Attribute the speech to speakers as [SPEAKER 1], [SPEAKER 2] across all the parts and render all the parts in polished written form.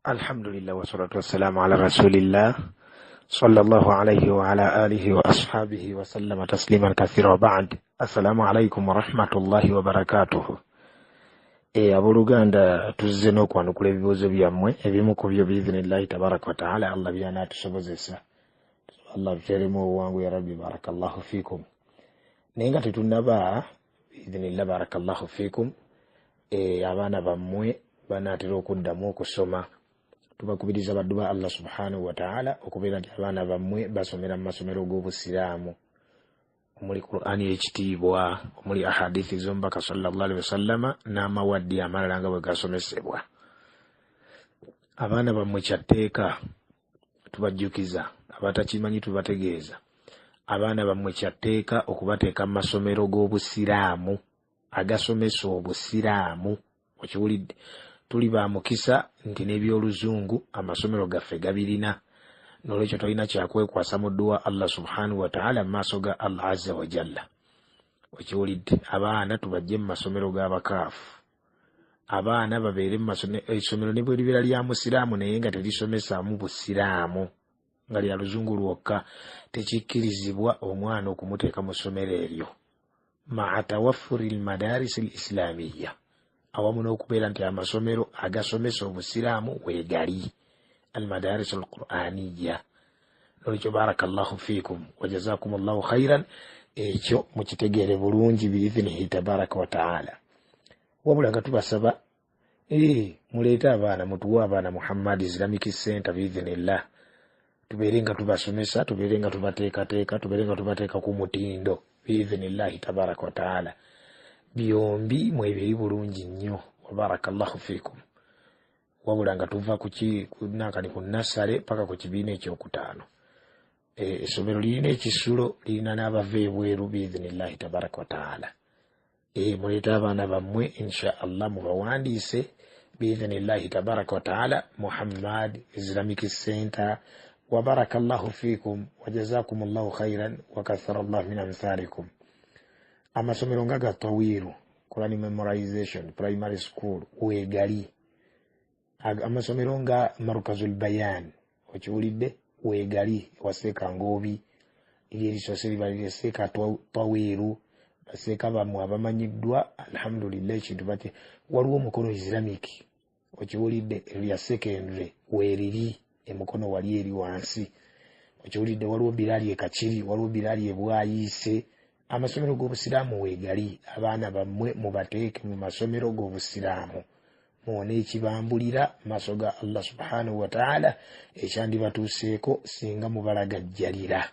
[SPEAKER 1] Alhamdulillah wa salatu wassalamu ala rasulillah sallallahu alayhi wa ala alihi wa ashabihi wa sallama tasliman kathira wa ba'd. Assalamu alaykum wa rahmatullahi wa barakatuh. Abooluganda tuzze n'okwanukula ebibuuzo byammwe ebimu ku byo biidhnillahi tabaraka wa ta'ala Allah by'anaatusobozesa. Allah tuteremu obuwangu ya rabbi barakallahu fikum. Naye nga tetunnaba biidhnillah barakallahu fikum abaana bammwe banaatera okuddamu okusoma. Tubakubiriza baddu ba Allah subhanahu wa ta'ala okubeera nti abaana bammwe basomera mu masomero g'obusiraamu omuli Qur'ani ekitiibwa, omuli ahadithi z'omubaka sallallahu alaihi wasallama n'amawaddi amalala nga bwe gasomesebwa. Abaana bammwe kyatteeka tubajjukiza, abatakimanyi tubategeeza. Abaana bammwe kyatteeka okubateeka mu masomero g'obusiraamu agasomesa obusiraamu. Okiwulidde? Tuli ba mukisa nti n'ebyoluzungu amasomero gaffe gabirina. N'olwekyo tolina kyakwekwasa mu dduwa Allah subhanahu wa ta'ala mu maaso ga Allah azza wa jalla. Okiwulidde? Abaana tubajje mu masomero g'abakaafu. Abaana babeere mu masomero, essomero ne bwe libeera lya musiraamu naye nga terisomesaamu busiraamu, nga lya luzungu lwokka, tekikkirizibwa omwana okumuteeka mu ssomero eryo ma'a tawaffuri al-madaris al-islamiyya, awamu n'okubeera nti amasomero agasomesa obusiraamu weegali, al-madaris al-qur'aniyya. Nolwekyo barakallahu fiikum wa jazakumullahu khairan, ekyo mukitegeere bulungi biidhnihi tabaraka wa ta'ala. Wabula nga tubasaba muleete abaana, mutuwe abaana Muhammad Islamic Center biidhnillah, tubeere nga tubasomesa, tubeere nga tubateekateeka, tubeere nga tubateeka ku mutindo biidhnillahi tabaraka wa ta'ala. Byombi mwebiri bulungi nnyo wa barakallahu fiikum. Wabula nga tuva ku nasale paka ku kibiina ekyokutaano. Essomero lirina ekisulo, lirina n'abava ebweru biidhnillahi tabaraka wa ta'ala. Muleete abaana bammwe insha Allah mubawandiise biidhnillahi tabaraka wa ta'ala Muhammad Islamic Center. Wa barakallahu fiikum wa jazakumullahu khairan wa kathara Allah min amthalikum. Amasomero nga ga Tawiru Quran Memorization Primary School weegali. Amasomero nga Markazul Bayan, okiwulidde, weegali waseeka Ngobi, erisoose libalire seeka Tawiru, baseeka bammwe abamanyiddwa alhamdulillah ekintu bati. Waliwo omukono Islamic, okiwulidde, erya secondary weeriri emukono wali eri wansi, okiwulidde. Waliwo Bilali Kachiri, waliwo Bilali Bwayise. Amasomero g'obusiraamu weegali. Abaana bammwe mubateeke mu masomero g'obusiraamu, muwone ekibambulira maaso ga Allah subhanahu wa ta'ala ekyandibatuuseeko singa mubalagajjalira.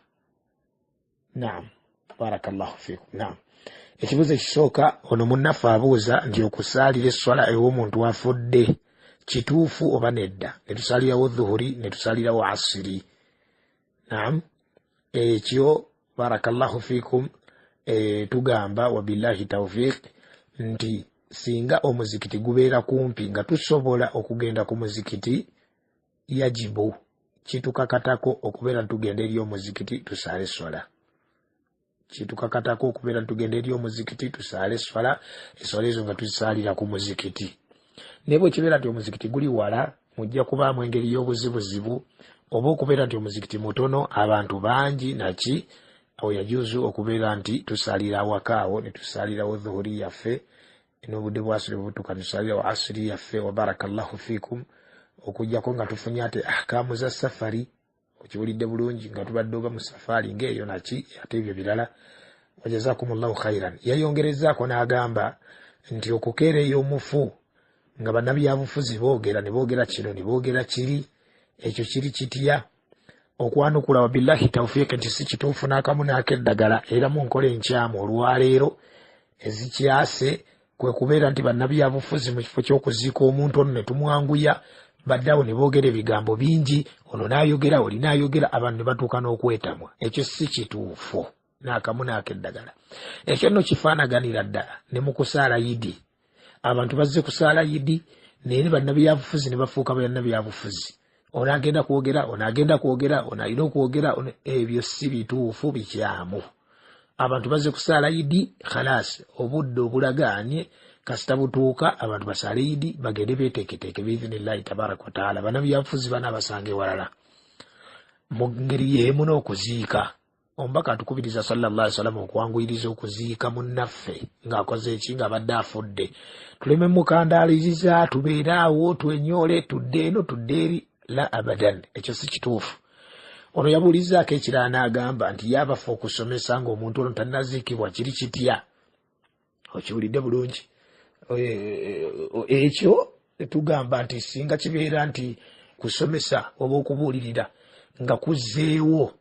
[SPEAKER 1] Naam, barakallahu fiikum. Naam, ekibuuzo ekisooka ono munnaffe abuuza nti okusaalira esswala ew'omuntu afudde kituufu oba nedda? Ne tusaalirawo dhuhuri ne tusaalirawo asiri. Naam, ekyo barakallahu fiikum. Tugamba wabillahi tawfiq nti singa omuzikiti gubeera kumpi nga tusobola okugenda ku muzikiti, yajibu kitukakatako okubeera ntugenda eri omuzikiti tusaale swala. Kitukakatako okubeera ntugenda eri omuzikiti tusaale swala, eswala ezo nga tuzisaalira ku muzikiti. Ne bwe kibeera nti omuzikiti guli wala, mujja kubaamu engeri y'obuzibuzibu, oba okubeera nti omuzikiti mutono abantu bangi, naki awo yajuzu okubeera nti tusaalira awakaawo ne tusaalirawo dhuhuri yaffe, n'obudde bwa asiri butuuka tusaalirawo asiri yaffe. Wa barakallahu fiikum, okujjako nga tufunye ate ahkaamu za safari, okiwulidde bulungi, nga tubadde oba mu safaari ng'eyo naki ate ebyo birala. Wa jazakumullahu khairan. Yayongerezaako n'agamba nti okukeereya omufu nga bannabyabufuzi boogera, ne boogera kino ne boogera kiri, ekyo kiri kitya? Okwanukula wabillahi tawfiq nti si kituufu n'akamu n'akeddagala, era mu nkola enkyamu olwaleero ezikyase kwe kubeera nti bannabyabufuzi mu kifo ky'okuziika omuntu ono ne tumwanguya, baddawo ne boogera ebigambo bingi, ono n'ayogera oli n'ayogera, abantu ne batuuka n'okwetamwa. Ekyo si kituufu n'akamu n'akeddagala. Ekyo nno kifaanaganira ddala ne mu kusaala yidi. Abantu bazze kusaala yidi naye ne bannabyabufuzi ne bafuuka bannabyabufuzi. Ono agenda kwogera, ono agenda kwogera, ono alina okwogera, ebyo si bituufu, bikyamu. Abantu bazze kusaala yidi, khalas, obudde obulagaanye kasita butuuka abantu basaliidi bagende beeteeketeeke biiznillahi tabaraka wa taala bannabyabufuzi banaabasange walala mu ngeri y'emu n'okuziika. Omubaka atukubiriza sallallahu alaihi wasallam okuwanguyiriza okuziika munnaffe ng'akoze eki ng'abadde afudde. Tuleme mukandaaliriza tubeere awo twenyole tudde eno tudde eri, la abadan, ekyo si kituufu. Ono yabuulizaako ekirala n'agamba nti yabafe okusomesa ng'omuntu ono tannaziikibwa kiri kitya. Okiwulidde bulungi? Ekyo tugamba nti singa kibeera nti kusomesa oba okubuulirira nga kuzzeewo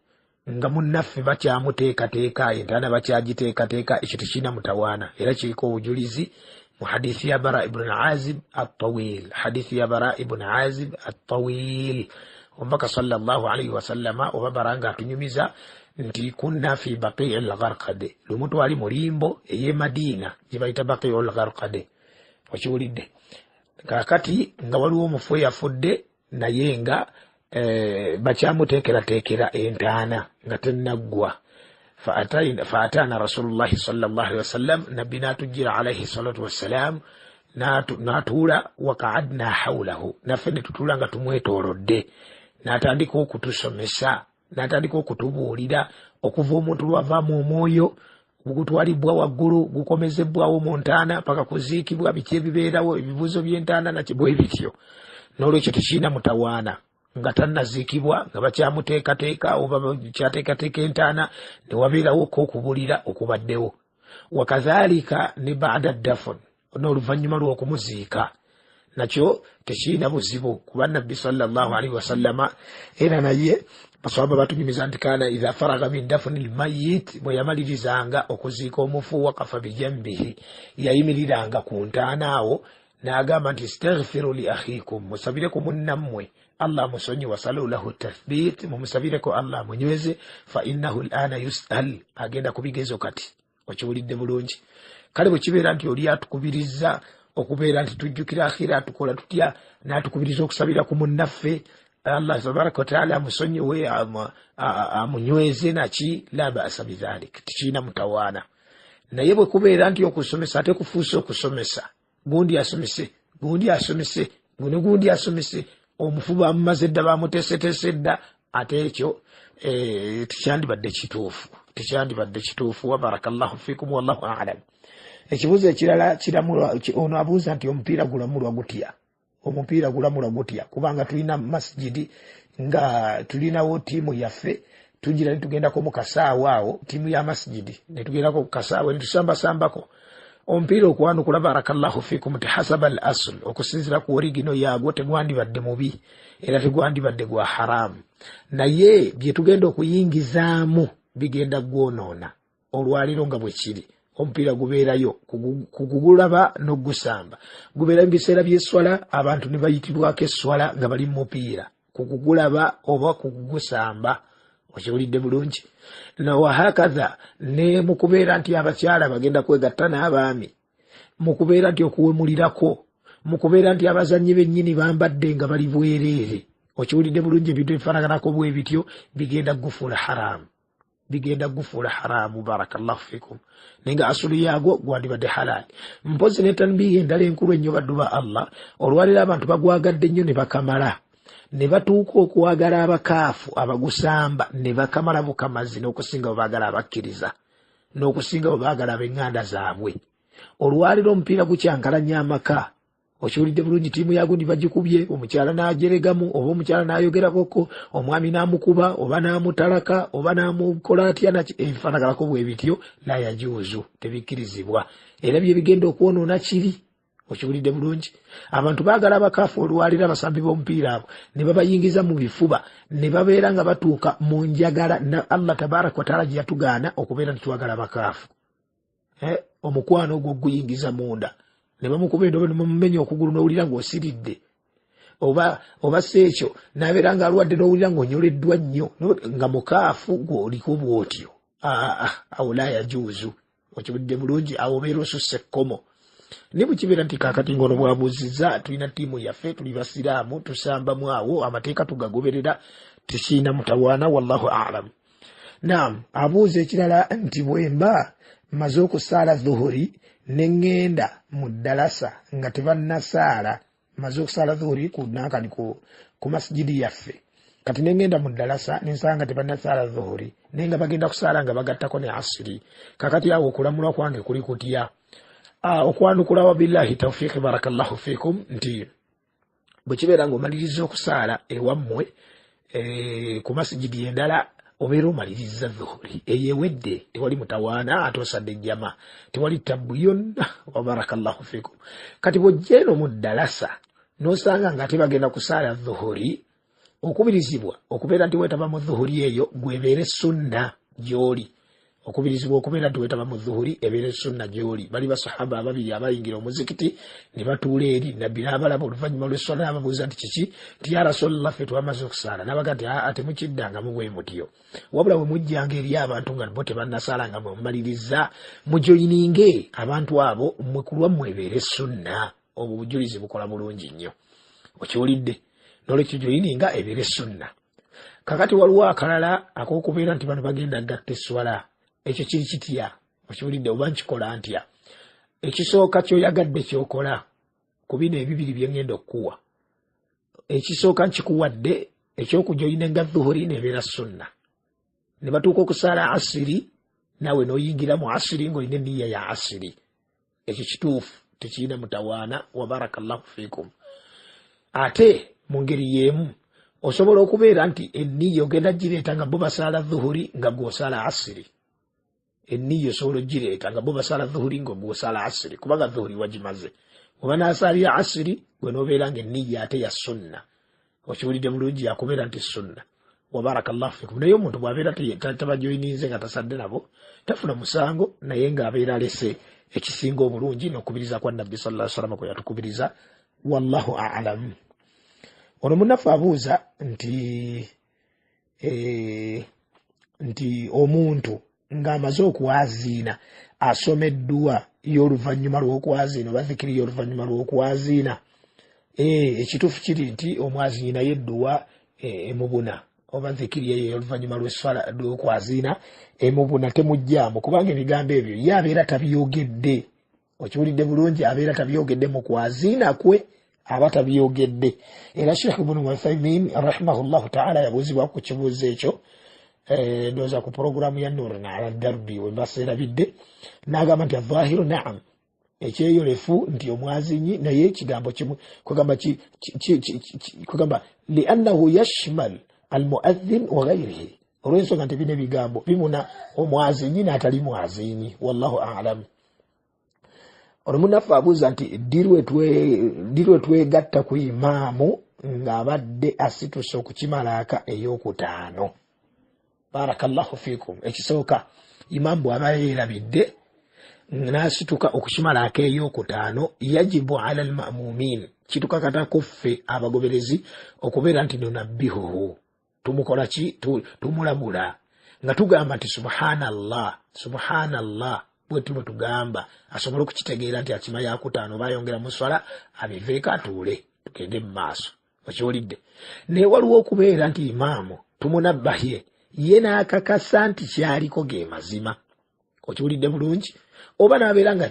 [SPEAKER 1] nga munnaffe bakyamuteekateeka entaana bakyagiteekateeka, ekyo tekirina mutawaana era kiriko obujulizi mu hadithi ya Bara ibn Azib at-Tawil. Hadithi ya Bara ibn Azib at-Tawil, omubaka sallallahu alaihi wasallama oba Bara nga atunyumiza nti kunna fi Baqi' al-Gharqad, lumu twali mu limbo ey'e Madina gye bayita Baqi' al-Gharqad. Okiwulidde? Kaakati nga waliwo omufu yafudde naye nga bakyamuteekerateekera entaana nga tennaggwa. Faataana rasulullahi sallallahu alaihi wasallam, nabbi n'atujjira alaihi salatu wassalam, n'atuula waqa'adna hawlahu, naffe ne tutuula nga tumwetoolodde, n'atandika okutusomesa, n'atandika okutubuulira okuva omuntu lwavaamu omwoyo gutwalibwa waggulu gukomezebwawo mu ntaana paka kuziikibwa, biki ebibeerawo, ebibuuzo by'entaana nakyo bwe bityo. N'olwekyo tekirina mutawaana nga tannaziikibwa nga bakyamuteekateeka oba bakyateekateeka entaana ne wabeerawo okubulira okubaddewo. Wakazaalika ne ba'da dafun, n'oluvannyuma lw'okumuziika nakyo tekirina buzibu kuba nabbi sallallahu alaihi wasallama era naye baswahaba batunyumiza nti kaana idha faraga min dafni lmayit, bwe yamalirizanga okuziika omufu waqafa bijambihi, yayimiriranga ku ntaana awo n'agamba nti istaghfiru li akhikum, musabireko munnammwe Allah musonyi, wasalu lahu tathbit, mumusabireko Allah munyweze, fa innahu al'ana yus'al, agenda kubigezo kati. Okiwulidde bulungi? Kale bwe kibeera nti oli atukubiriza okubeera nti tujjukira akhira tukola tutya, n'atukubiriza okusabira ku munnaffe Allah tabaraka wa taala amusonyiwe amunyweze naki, la ba'sa bidhalik, tikirina mutawaana. Naye bwe kubeera nti okusomesa ate kufuuse okusomesa, gundi asomese gundi asomese gundi asomese, omufu bamumaze dda bamuteeseteese dda, ate ekyo tekyandibadde kituufu, tekyandibadde kituufu. Wa barakallahu fikum wallahu a'lam. Ekibuuzo ekirala kiramulwa, ono abuuza nti omupiira gulamulwa gutya? Omupiira gulamulwa gutya? Kubanga tulina masjidi nga tulinawo tiimu yaffe, tujira nitugendako mu kasaawa awo, tiimu ya masjidi netugendako ku kasaawa netusambasambako omupiira okwanukula. Barakallahu fikum, hasaba al asl, okusinzira ku origino yaagwo tegwandibadde mubi era tegwandibadde gwa haramu, naye bye tugenda okuyingizaamu bigenda gwonoona olwaliro nga bwe kiri. Omupiira gubeerayo kugulaba n'ogusamba, gubeera mu biseera by'esswala abantu ne bayitibwako esswala nga bali mu mupiira, kugulaba oba kugusamba. Okiwulidde bulungi? Na wahakaza ne mu kubeera nti abakyala bagenda kwegatta n'abaami, mu kubeera nti okuwemulirako, mu kubeera nti abazannyi bennyini bambadde nga bali bwereere. Okiwulidde bulungi? Ebintu ebifaanaganako bwe bityo bigenda gufuula haramu, bigenda gufuula haramu. Barakallahu fikum. Nenga asulu yaagwo gwandibadde halali. Mpozi netanbihi endala enkulu ennyo baddu ba Allah, olwaliro abantu bagwagadde nnyo ne bakamala, ne batuuka okwagala abakaafu abagusamba ne bakamala bukamazi n'okusinga bwe baagala abakkiriza, n'okusinga bwe baagala ab'eŋŋanda zaabwe. Olwaliro omupiira gukyankalanya amaka. Okiwulidde bulungi? Tiimu yaago ndibagikubye, omukyala n'ajeregamu oba omukyala n'ayogerakoko, omwami n'amukuba oba n'amutalaka oba n'amukola atya, ebifaanaganako bwe bityo la yajuuzu, tebikkirizibwa era bye bigenda okwonoona kiri. Okiwulidde bulungi? Abantu baagala abakaafu olwaliro abasambi b'omupiira abo ne babayingiza mu bifuba ne babeera nga batuuka mu njagala na Allah tabaraka wa taala gye yatugaana okubeera nti twagala abakaafu. Omukwano ogwo guyingiza munda ne bamukuba endobo ne bamumenya okugulu n'owulira ng'osiridde, oba seekyo n'abeera nga alwadde n'owulira ng'onyoleddwa nnyo nga mukaafu gw'oliko bw'otyo. Awo la yajuuzu. Okiwulidde bulungi? Awo obeera osusse ekkomo. Ne bwe kibeera nti kaakati ng'ono bw'abuuzizza tulina ttiimu yaffe, tuli basiraamu, tusambamu awo, amateeka tugagoberera, tekirina mutawaana. Wallahu a'lam. Naam, abuuza ekirala nti bwemba maze okusaala dhuhuri nengenda mu ddalasa nga tebannasaala maze okusaala dhuhuri kunakani ku masjidi yaffe kati nengenda mu ddalasa nensanga tebannasaala dhuhuri nenga bagenda kusaala nga bagattako ne asiri kakati awo okulamulwa kwange kuli kutya okwanukula wa billahi tawfiq barakallahu fikum nti bwe kibeera ng'omaliriza okusaala ewammwe ku masjidi endala obeera omaliriza dhuhuri eyewedde tewali mutawaana ate osadde ejjama tewali tabbu yonna wa barakallahu fikum kati bw'ojja eno mu ddalasa n'osanga nga ate bagenda kusaala dhuhuri okubirizibwa okubeera nti weetaba mu dhuhuri eyo gwebeere sunna gy'oli okubirizibwa okubeera nti weetaba mu dhuhuri ebeere sunna gy'oli bali basahaba ababiri abayingira omuzikiti ne batuula eri nabbi n'abalaba oluvannyuma lw'esswala n'ababuuza nti kiki nti ya rasulallah ffe twamaze okusaala n'abaga nti ate mukiddangamu bwe mutyo wabula bwe mujjanga eri abantu nga bo tebannasaala nga mwemumaliriza mujoyininge abantu abo mmwe ku lwammwe ebeere sunna obwo bujulizi bukola bulungi nnyo okiwulidde n'olwekyo joyininga ebeere sunna kakati waliwo akalala ak'okubeera nti bano bagenda gatta esswala ekyo kiri kitya okiwulidde oba nkikola ntya ekisooka kyoyagadde kyokola ku bino ebibiri bye ngenda okukuwa ekisooka nkikuwadde ekyokujoyinenga dhuhuri nebeera sunna ne batuuka okusaala asiri naawe n'oyingira mu asiri ng'olina enniya ya asiri ekyo kituufu tekirina mutawaana wa barakallahu fikum ate mu ngeri y'emu osobola okubeera nti enniya ogenda gireeta nga bo basaala dhuhuri nga gw'osaala asiri enniya osobola ogireeta nga bo basaala dhuhuri nga gw'osaala asiri kubanga dhuhuri wagimaze oba n'asaalira asiri gwe n'obeera nga enniya ate ya sunna okiwulidde bulungi yakubeera nti sunna wa barakallahu fikum naye omuntu bw'abeera tabajoyininze nga tasadde nabo tafuna musango naye ng'abeera alese ekisinga obulungi n'okubiriza kwa nabbi sallallahu alaihi wasallam kwe yatukubiriza wallahu a'lam ono munnaffe abuuza nti omuntu ng'amaze okwaziina asoma edduwa y'oluvannyuma lw'okwaziina oba zikiri y'oluvannyuma lw'okwaziina ekituufu kiri nti omwaziinyi naye edduwa emubuna oba zikiri eyo y'oluvannyuma lw'okwaziina emubuna temujjaamu kubanga ebigambo ebyo ye abeera tabyogedde okiwulidde bulungi abeera tabyogedde mu kwaziina kwe aba tabyogedde era Sheikh Ibn Uthaymin rahimahullahu ta'ala yabuuzibwa ku kibuuzo ekyo ndowooza ku programu ya Nurun ala Darbi we mbaseerabidde n'agamba nti adh-dhahiru na'am ekyeyolefu nti omwazinyi naye ekigambo kimu kugamba li'annahu yashmal al-mu'adhdhin wa ghayrihi olw'ensonga nti bino ebigambo bimuna omwazinyi n'atali mwazinyi wallahu a'lam ono munnaffe abuuza nti dirwe twegatta ku imaamu ng'abadde asituse okukimalaaka ey'okutaano barakallahu fikum ekisooka imaamu bw'aba yeerabidde n'asituka okukimalaaka ey'okutaano yajibu ala al-ma'mumin kitukakatako ffe abagoberezi okubeera nti nunabbihuhu tumukola ki tumulamula nga tugamba nti subhanallah bwetu bwe tugamba asobole okukitegeera nti akima yakutaano bayongera mu swala abiveeko atuule tugende mu maaso okiwulidde naye waliwo okubeera nti imaamu tumunabbahye ye n'akakasa nti kyaliko ge mazima okiwulidde bulungi oba n'abeera nga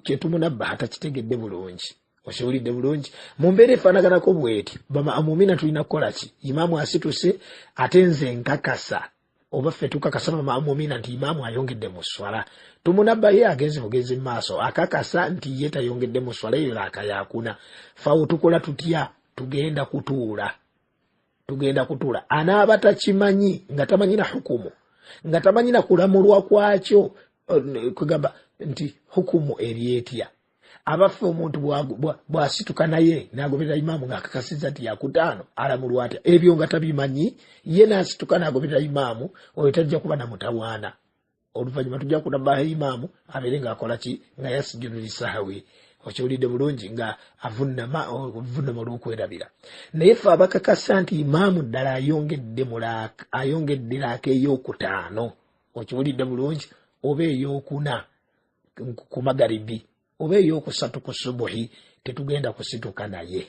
[SPEAKER 1] kyetumunabbaha takitegedde bulungi okiwulidde bulungi mu mbeera efaanaganako bweti bamaamumina tulina kukola ki imaamu asituse ate nze nkakasa oba ffe tukakasa bamaamumina nti imaamu ayongedde mu swala tumunabbaye agenze bugenzi mu maaso akakasa nti ye tayongedde mu swala eyo laakayakuna fawo tukola tutya tugenda kutuula anaaba takimanyi nga tamanyi na hukumu nga tamanyi na kulamulwa kwakyo kugamba nti hukumu eryetya abaffe omuntu bw'asituka naye n'agoberera imaamu ng'akakasizza nti yakutaano alamulwa atya ebyo nga tabimanyi ye n'asituka n'agoberera imaamu oyo tajja kuba na mutawaana oluvannyuma tujja kunabbaha imaamu abeere ng'akola ki nga yasjudu lisahwi okiwulidde bulungi nga avunnama olw'okwerabira naye ffe abakakasa nti imaamu ddala ayongedde laaka ey'okutaano okiwulidde bulungi oba ey'okuna ku magaribi oba ey'okusatu ku subuhi tetugenda kusituka naye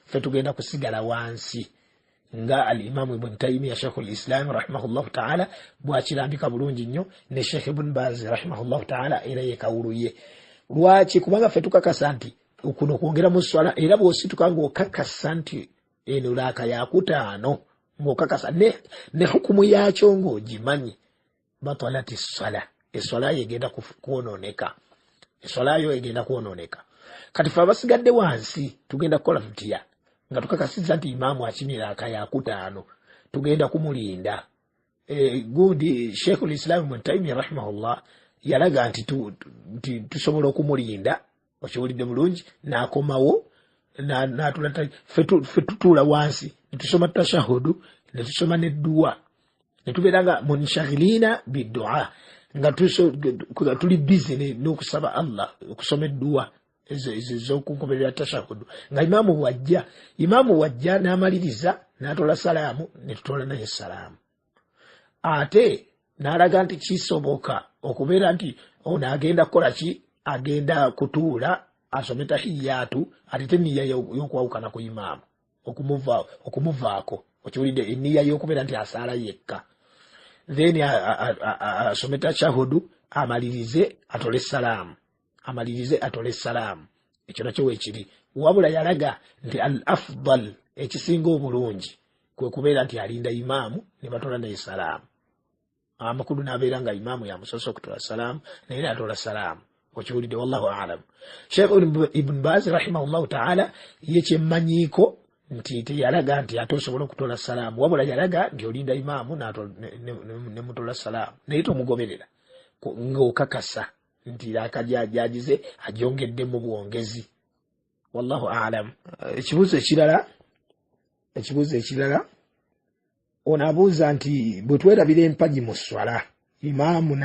[SPEAKER 1] ffe tugenda kusigala wansi nga al-Imam Ibn Taymiyyah Sheikhul Islam rahimahullahu ta'ala bwakirambika bulungi nnyo ne Sheikh Ibn Baz rahimahullahu ta'ala era yekawuluye lwaki kubanga ffe tukakasa nti kuno kwongera mu swala era bw'osituka ng'okakasa nti eno laaka yakutaano ng'okakasa ne hukumu yakyo ng'ogimanyi batalati swala eswala yegenda kwonooneka eswala yo egenda kwonooneka kati ffe abasigadde wansi tugenda kukola tutya nga tukakasizza nti imaamu akimira akayakutaano tugenda kumulinda gundi Sheikhul Islam Ibn Taymiyyah rahimahullah yalaga nti tusobola okumulinda okiwulidde bulungi n'akomawo n'atulata ffe tutuula wansi ne tusoma tashahudu ne tusoma n'edduwa ne tubeera nga munshagilina biddua nga tuli busy n'okusaba Allah okusoma edduwa ezokunkomerera tashahudu nga imaamu wajja n'amaliriza n'atola salaamu ne tutola naye salaamu ate n'alaga nti kisoboka okubeera nti ono agenda kukola ki agenda kutuula asome tahiyatu ate nniya y'okwawukana ku imaamu okumuvaako okiwulidde enniya y'okubeera nti asaala yekka then asome tashahudu amalirize atole salaamu ekyo nakyo weekiri wabula yalaga nti al afdal ekisinga obulungi kwe kubeera nti alinda imaamu ne batola naye salaamu amakulu n'abeera nga imaamu yamusoose okutola salaamu naye atola salaamu okiwulidde wallahu a'lam. Sheikh Ibn Baz rahimahullahu ta'ala ye kyemmanyiiko nti teyalaga nti ate osobola okutola salaamu wabula yalaga nti olinda imaamu ne mutola salaamu naye tomugoberera ng'okakasa nti akajajize agyongedde mu bwongezi wallahu a'lam. Ekibuuzo ekirala ono abuuza nti bwe twerabira empagi mu swala imaamu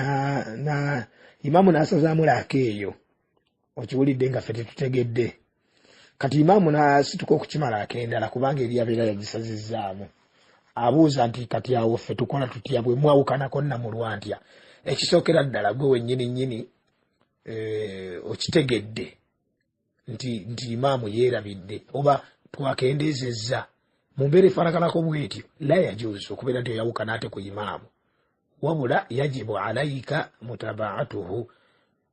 [SPEAKER 1] n'asazaamu laaka eyo okiwulidde nga ffe tetutegedde kati imaamu n'asituka okukimala akendala kubanga eri abeera yagisazizzaamu abuuza nti kati awo ffe tukola tutya bwe mwawukanako namulwa ntya ekisookera ddala gwe wennyini okitegedde nti imaamu yeerabidde oba twakendeezezza mu mbeera efanakanako bwetyo la yajuuzu okubeera nti oyawukana ate ku imaamu wabula yajibu alayika mutabaatuhu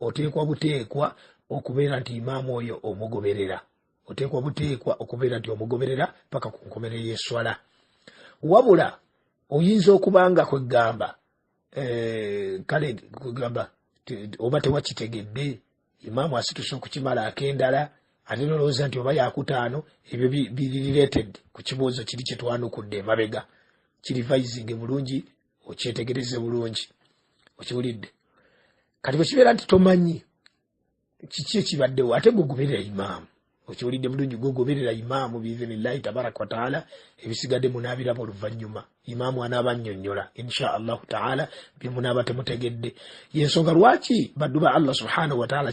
[SPEAKER 1] oteekwa okubeera nti imaamu oyo omugoberera okubeera nti omugoberera paka ku nkomerero y'eswala wabula oyinza okubanga kwegamba kale kwegamba oba tewakitegedde imaamu asituse okukimala akendala ate nolowooza nti oba yakutaano ebyo biri related ku kibuuzo kiri kye twanukudde emabega kiri visinge bulungi okyetegereze bulungi okiwulidde kati bwe kibeera nti tomanyi kiki ekibaddewo ate gogoberera imaamu okiwulidde bulungi gogoberera imaamu biiznillahi tabaraka wa taala ebisigadde munaabiraba oluvannyuma imaamu anaaba annyonnyola insha allahu taala bye munaaba temutegedde yensonga lwaki baddu ba Allah subhanahu wa taala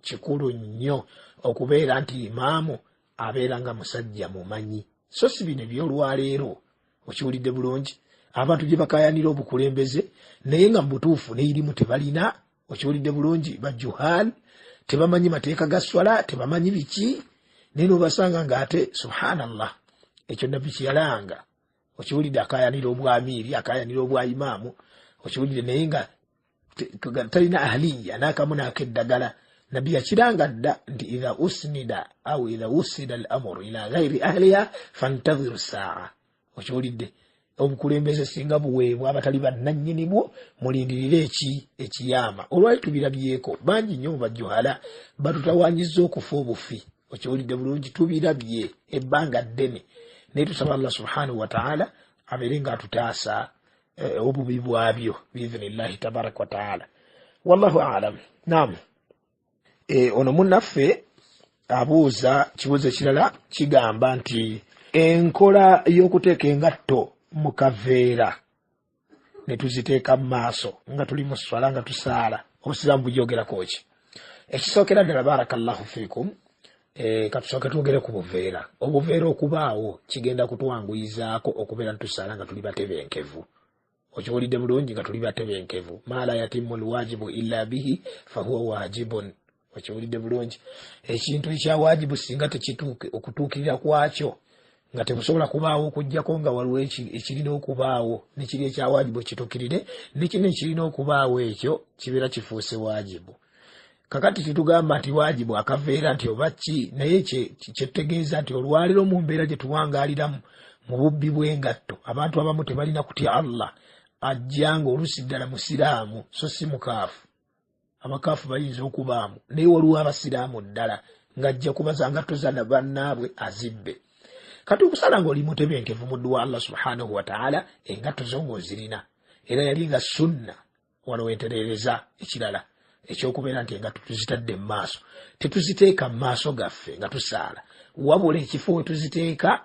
[SPEAKER 1] kikulu nnyo okubeera nti imaamu abeera nga musajja mumanyi so si bino ebyolwaleero okiwulidde bulungi abantu gye bakayanira obukulembeze naye nga mu butuufu n'erimu tebalina okiwulidde bulungi bajuhal tebamanyi mateeka ga swala tebamanyi biki naye n'obasanga ng'ate subhanallah ekyo nabbi kiyalanga okiwulidde akayanira obwamiiri akayanira obwa imaamu okiwulidde naye nga talina ahliya n'akamu n'akeddagala nabbi yakiranga dda nti idha usnida au idha wusida al amru ila ghairi ahliha fantadhiru saa okiwulidde obukulembeze singa buweebwa abatali bannannyini bwo mulindirire ekiyama olwali tubirabyeko bangi nnyo bajjuhala batutawaanyizza okufa obufi okiwulidde bulungi tubirabye ebbanga ddene naye tusaba Allah subhanahu wa ta'ala abeere nga atutaasa obubi bwabyo biiznillahi tabaraka wa ta'ala wallahu a'lam. Naam, ono munnaffe abuuza kibuuzo ekirala kigamba nti enkola y'okuteeka engatto mu kaveera ne tuziteeka mu maaso nga tuli mu swala nga tusaala obusiraamu bugyogerako ki ekisookera ddala barakallahu fiikum katusooke twogere ku buveera obuveera okubaawo kigenda kutwanguyizaako okubeera ntusaala nga tuli batebenkevu okiwulidde bulungi nga tuli batebenkevu ma la yatimmu lwajibu illa bihi fahuwa wajibun okiwulidde bulungi ekintu ekya wajibu singa tekituuke okutuukirira kwakyo nga tebusobola kubaawo okujjako nga waliwo ekirina okubaawo nekiri ekya wajibu kitukirire nekino ekirina okubaawo ekyo kibeera kifuuse wajibu. Kakati kitugamba nti wajibu akaveera nti oba ki naye kyetegeeza nti olwaliro mu mbeera gye tuwangaaliramu mu bubbi bw'engatto abantu abamu tebalina kutya Allah ajjanga oluusi ddala musiraamu so si mukaafu. Abakaafu bayinza okubaamu naye waliwo abasiraamu ddala ng'ajja kubaza ngatto za bannaabwe azibbe. Kati okusala ng'oli mutebenkevu muddu wa Allah subhanahu wa ta'ala engatto zo ng'ozirina era yali nga sunna wano wenterereza ekirala ekyokubeera nti engatto tuzitadde mu maaso tetuziteeka mu maaso gaffe nga tusaala wabula ekifo we tuziteeka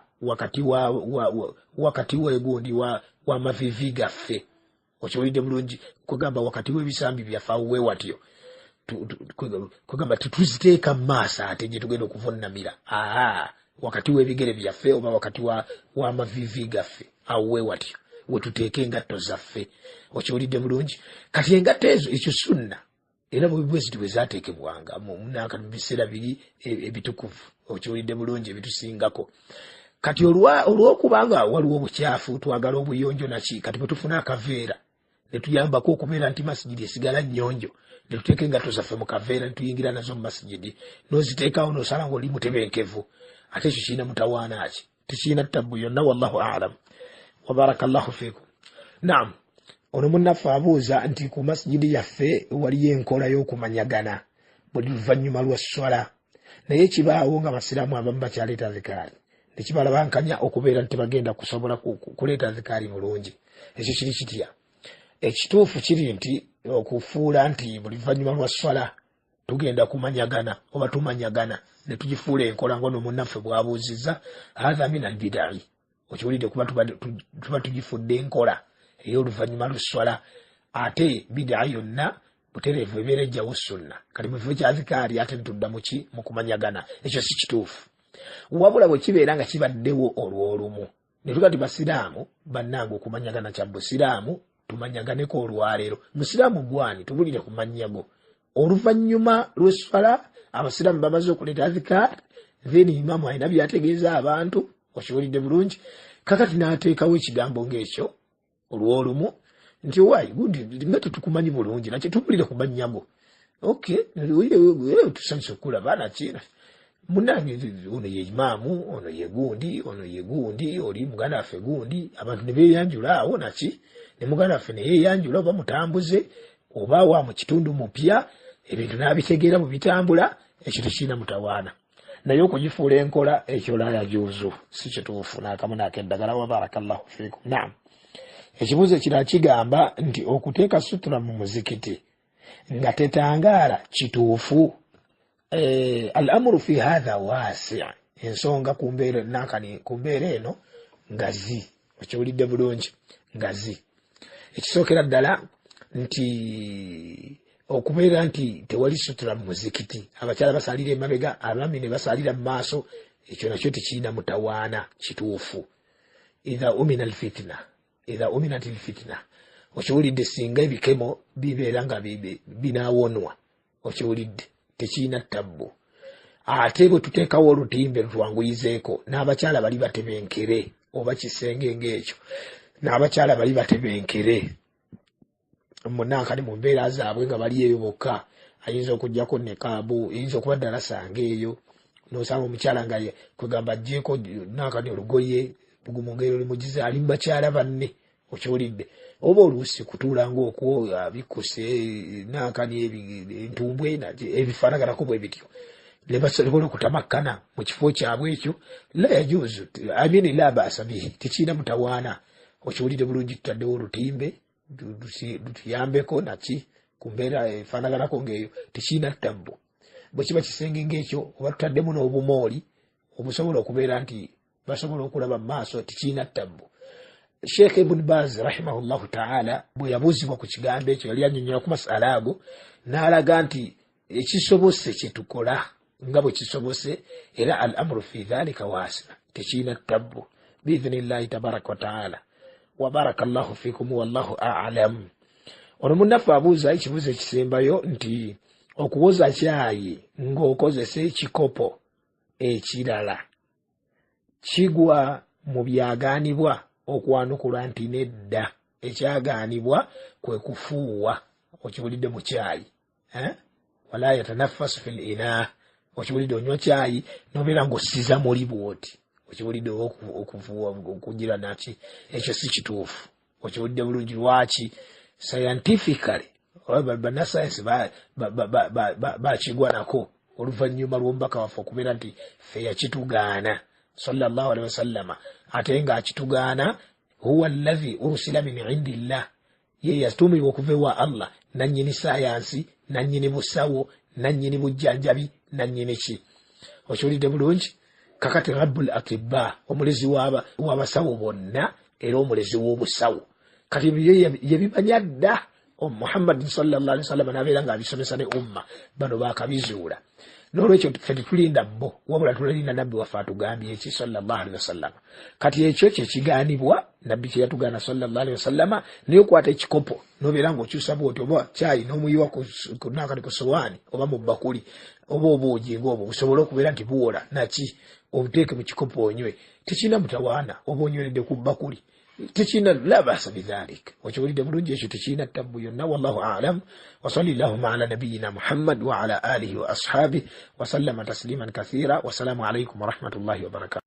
[SPEAKER 1] wakati wegundi wa mavivi gaffe okiwulidde bulungi kugamba wakati w'ebisambi byaffe awo weewatyo kugamba tetuziteeka mu maaso ate gye tugenda okuvunamira wakati w'ebigere byaffe oba wakati wa mavivi gaffe awo weewatyo wetuteeka engatto zaffe okiwulidde bulungi. Kati engatto ezo ekyo sunna era bwezi bwe zaateekebwanga mu biseera biri ebitukuvu okiwulidde bulungi ebitusingako. Kati olw'okubanga waliwo obukyafu twagala obuyonjo naki kati bwe tufuna akaveera ne tuyambako okubeera nti masigidi esigala nnyonjo ne tuteeka engatto zaffe mu kaveera ne tuyingira nazo mu masigidi n'oziteekawo n'osala ng'oli mutebenkevu ate ekyo kirina mutawaana ki tekirina ttabbu yonna wallahu a'lam wa barakallahu fiikum. Naam, ono munnaffe abuuza nti ku masigidi yaffe waliyo enkola y'okumanyagana buli luvannyuma lwa swala naye kibaawo nga basiraamu abamu bakyaleeta zikaali ne kibalabankanya okubeera nti bagenda kusobola kuleeta zikaali mulungi. Ekyo kiri kitya? Ekituufu kiri nti okufuula nti buli luvannyuma lwa swala tugenda kumanyagana oba tumanyagana ne tugifuula enkola ng'ono munnaffe bw'abuuzizza hatha min albidai okiwulidde kuba tuba tugifudde enkola ey'oluvannyuma lw'esswala ate bidaa yonna butereevu ebeera ejjawo sunna kati mu kifo kya zikaali ate ntudda mu kumanyagana. Ekyo si kituufu wabula bwe kibeera nga kibaddewo olw'olumu ne tugati basiraamu bannange okumanyagana kya busiraamu tumanyaganeko olwaleero musiraamu gwani tubulire ku mannyago oluvannyuma lw'esswala abasiraamu bamaze okuleeta zikaali then imamu alina byategeeza abantu okiwulidde bulungi. Kakati n'ateekawo ekigambo ng'ekyo olw'olumu nti waayi gundi nga tetukumanyi bulungi nakye tubulire ku mannyago tusanyusa okulaba nakina munange ono ye imaamu ono ye gundi oli muganda waffe gundi abantu ne beeyanjula awo naki ne muganda waffe ne yeeyanjula oba mutambuze oba wa mu kitundu mupya ebintu n'abitegeera mu bitambula ekyo tekirina mutawaana naye okugifuula enkola ekyo la yajuuzu si kituufu n'akamu n'akeddagala wa barakallahu fiikum. Naam, ekibuuzo ekirala kigamba nti okuteeka sutura mu muzikiti nga tetangaala kituufu? Al-amru fi hadha wasi' ensonga ku mbeera eno ngazi okiwulidde bulungi ngazi. Ekisookera ddala nti okubeera nti tewali sutura mu muzikiti abakyala basalira emabega abaami ne basalira mu maaso ekyo nakyo tekirina mutawaana kituufu. idha uminat alfitna okiwulidde singa ebikemo bibeera nga binaawonwa okiwulidde tekirina ttabbu. Ate bwe tuteekawo olutimbe lutwanguyizeeko n'abakyala bali batebenkere oba kisenge ng'ekyo n'abakyala bali batebenkere munankani mu mbeera zaabwe nga bali eyo bokka ayinza okugjako nekaabu eyinza okuba ddala sanga eyo n'osanga omukyala nga kwegamba ajjeeko nankani olugoye bugumu ngeri olimugize ali mu bakyala banne okiwulidde oba oluusi kutuula ng'okwo bikkuse nankani entumbwe ebifaanaganako bwe bityo ne basobola okutamakkana mu kifo kyabwe ekyo la yajuuzu amini la baasa bihi tekirina mutawaana okiwulidde bulungi tutaddewo olutimbe tutuyambeko naki ku mbeera efaanaganako ng'eyo tekirina ttabbu. Bwe kiba kisenge ng'ekyo oba tutaddemu n'obumooli obusobola okubeera nti basobola okulaba mu maaso tekirina ttabbu. Sheikh Ibn Baz rahimahullahu ta'ala bwe yabuuzibwa ku kigambo ekyo yali annyonnyola ku masala ago n'alaga nti ekisobose kye tukola nga bwe kisobose era al-amru fi dhalika wasi' tekirina ttabbu biidhnillahi tabaraka wa ta'ala wa barakallahu fikum wallahu a'lam. Ono munnaffe abuuza ekibuuzo ekisembayo nti okuwoza caayi ng'okozesa ekikopo ekirala kigwa mu byagaanibwa okwanukula nti nedda ekyaganibwa kwe kufuuwa okiwulidde mu kyayi wala yatanaffasu fil ina okiwulidde onywa kyayi nobeera ng'ossiza muli bwoti okiwulidde okufuuwa okugira naki ekyo si kituufu okiwulidde bulungi lwaki scientifically bannasayansi bakigwa nako oluvannyuma lw'omubaka waffe okubeera nti ffe yakitugaana sallallahu alaihi wasallama ate ng'akitugaana huwa allazi ursila min indillah ye yatumibwa okuva ewa Allah nannyini sayansi nannyini busawo nannyini bujjanjabi nannyini ki okiwulidde bulungi kakati rabbul atibba omulezi w'abasawo bonna era omulezi w'obusawo kati yebimanya dda Muhammad sallallahu alaihi wasallam n'abeera ng'abisomesa ne umma bano baakabizuula n'olwekyo ffe tetulinda bo wabula tulinda nabbi waffe atugambye eki sallallahu alaihi wasallam kati ekyo kyekigaanibwa nabbi kye yatugaana sallallahu alaihi wasallam naye okwata ekikopo n'obeera ng'okyusa bwoti oba kyayi n'omuyiwa nakati ku sowaani oba mu bakuli oba obuugi ng'obwo busobole okubeera nti buwola naki obuteeke mu kikopo onywe tekirina mutawaana oba onyweredde ku bakuli تشينا لا بأس بذلك وشوريد بلوجي تشينا التبينا والله أعلم وصلى اللهم على نبينا محمد وعلى آله وأصحابه وسلم تسليما كثيرا والسلام عليكم ورحمة الله وبركاته.